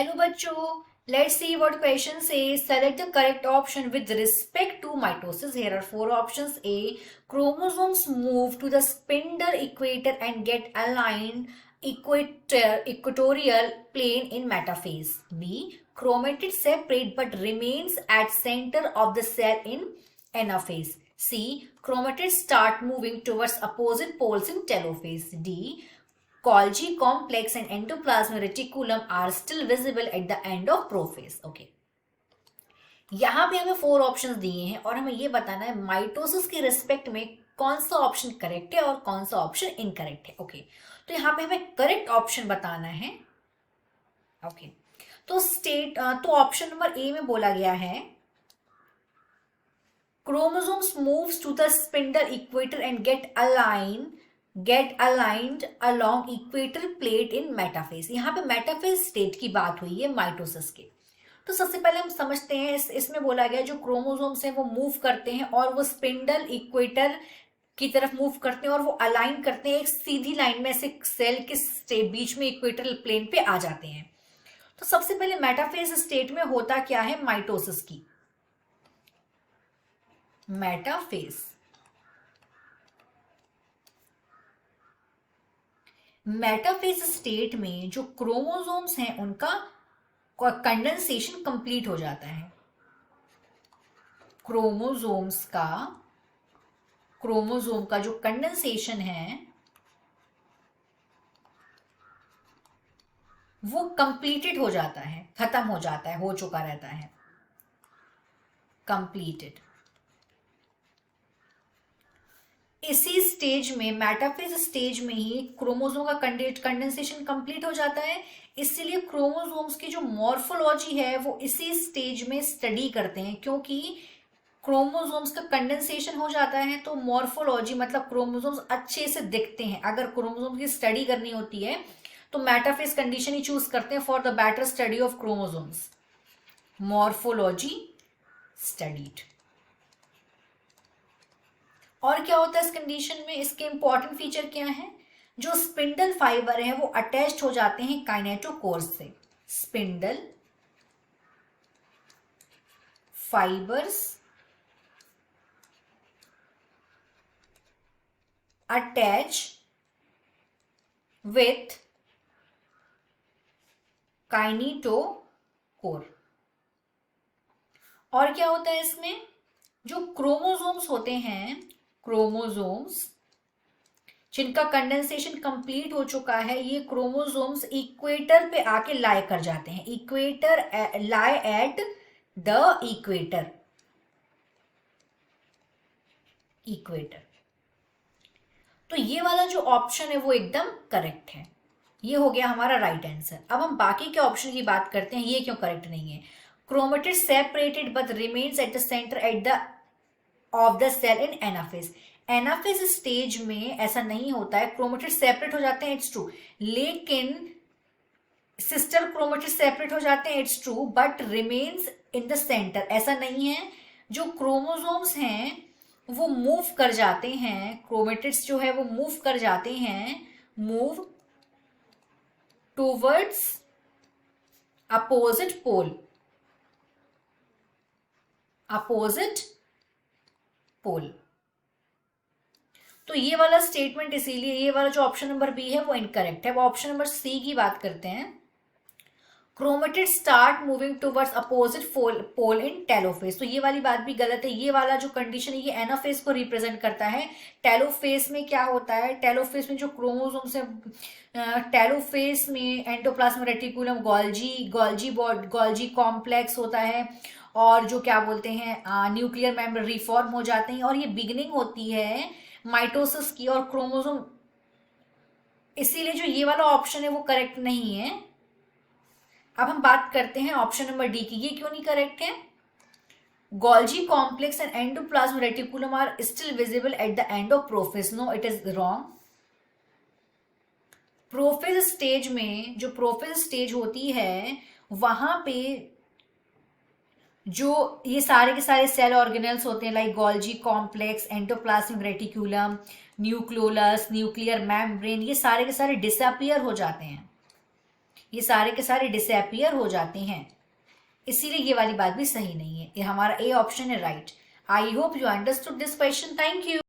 Hello बच्चों, let's see what question says. Select the correct option with respect to mitosis. Here are four options. A. Chromosomes move to the spindle equator and get aligned equatorial plane in metaphase. B. Chromatids separate but remains at center of the cell in anaphase. C. Chromatids start moving towards opposite poles in telophase. D. Golgi complex and endoplasmic reticulum are still visible at the end of prophase. Okay. यहाँ पे हमें four options दिए हैं और हमें ये बताना है माइटोसिस के रिस्पेक्ट में कौन सा ऑप्शन करेक्ट है और कौन सा ऑप्शन इनकरेक्ट है. ओके, तो यहाँ पे हमें करेक्ट ऑप्शन बताना है. ओके, तो ऑप्शन नंबर ए में बोला गया है chromosomes moves to the spindle equator and get aligned along equator plate in metaphase. यहाँ पे मेटाफेज स्टेट की बात हुई है माइटोसिस के. तो सबसे पहले हम समझते हैं इसमें बोला गया जो क्रोमोसोम्स हैं वो मूव करते हैं और वो स्पिंडल इक्वेटर की तरफ मूव करते हैं और वो अलाइन करते हैं एक सीधी लाइन में से सेल के बीच में इक्वेटर प्लेन पे आ जाते हैं. तो सबसे पहले मेटाफेज स्टेट में होता क्या है माइटोसिस की. मेटाफेज स्टेट में जो क्रोमोसोम्स हैं उनका कंडेंसेशन कंप्लीट हो जाता है. क्रोमोसोम का जो कंडेंसेशन है वो कंप्लीटेड हो जाता है, खत्म हो जाता है, हो चुका रहता है, कंप्लीटेड. इसी स्टेज में मेटाफेज स्टेज में ही क्रोमोसोम का कंडेंसेशन कंप्लीट हो जाता है. इसीलिए क्रोमोसोम्स की जो मॉर्फोलॉजी है वो इसी स्टेज में स्टडी करते हैं, क्योंकि क्रोमोसोम्स का कंडेंसेशन हो जाता है तो मॉर्फोलॉजी मतलब क्रोमोसोम्स अच्छे से दिखते हैं. अगर क्रोमोसोम की स्टडी करनी होती है तो मेटाफेज कंडीशन ही चूज करते हैं for the better study of chromosomes. Morphology studied. और क्या होता है इस कंडीशन में, इसके इंपॉर्टेंट फीचर क्या है, जो स्पिंडल फाइबर है वो अटैच्ड हो जाते हैं काइनेटोकोर्स से. Spindle fibres attach with kinetochore. और क्या होता है इसमें, जो क्रोमोसोम्स होते हैं, क्रोमोसोम्स जिनका कंडेंसेशन कंप्लीट हो चुका है, ये क्रोमोसोम्स इक्वेटर पे आके लाई कर जाते हैं. Equator lie at the equator. तो ये वाला जो ऑप्शन है वो एकदम करेक्ट है. ये हो गया हमारा राइट आंसर. अब हम बाकी के ऑप्शन की बात करते हैं, ये क्यों करेक्ट नहीं है. Chromatid separated but remains at the centre at the of the cell in anaphase. Anaphase stage में ऐसा नहीं होता है, क्रोमेटिड सेपरेट हो जाते हैं, इट्स ट्रू, लेकिन सिस्टर क्रोमेटिड सेपरेट हो जाते हैं, it's true, but remains in the centre. ऐसा नहीं है. जो क्रोमोसोम्स हैं वो मूव कर जाते हैं, क्रोमेटिड्स जो है वो मूव कर जाते हैं, मूव टूवर्ड्स अपोजिट पोल. तो ये वाला स्टेटमेंट, इसीलिए ये वाला जो ऑप्शन नंबर बी है वो इनकरेक्ट है. वो ऑप्शन नंबर सी की बात करते हैं. Chromatid start moving towards opposite pole in telophase. तो ये वाली बात भी गलत है. ये वाला जो कंडीशन है ये एनाफेज को रिप्रेजेंट करता है. टेलोफेज में क्या होता है, टेलोफेज में जो क्रोमोसोम्स है, टेलोफेज में एंडोप्लाज्मिक रेटिकुलम, गोल्जी कॉम्प्लेक्स होता है और जो क्या बोलते हैं न्यूक्लियर मेम्ब्रेन रिफॉर्म हो जाते हैं और ये बिगिनिंग होती है माइटोसिस की और क्रोमोसोम. इसीलिए जो ये वाला ऑप्शन है वो करेक्ट नहीं है. अब हम बात करते हैं ऑप्शन नंबर डी की. ये क्यों नहीं करेक्ट है. Golgi complex and endoplasmic reticulum are still visible at the end of prophase. No, it is wrong. Prophase stage में, जो प्रोफेज स्टेज होती है वहां पे जो ये सारे के सारे सेल ऑर्गेनेल्स होते हैं like Golgi complex, endoplasmic reticulum, nucleolus, nuclear membrane, ये सारे के सारे डिसअपियर हो जाते हैं. ये सारे के सारे डिसअपियर हो जाते हैं, इसीलिए ये वाली बात भी सही नहीं है। ये हमारा ए ऑप्शन है right. I hope you understood this question. Thank you.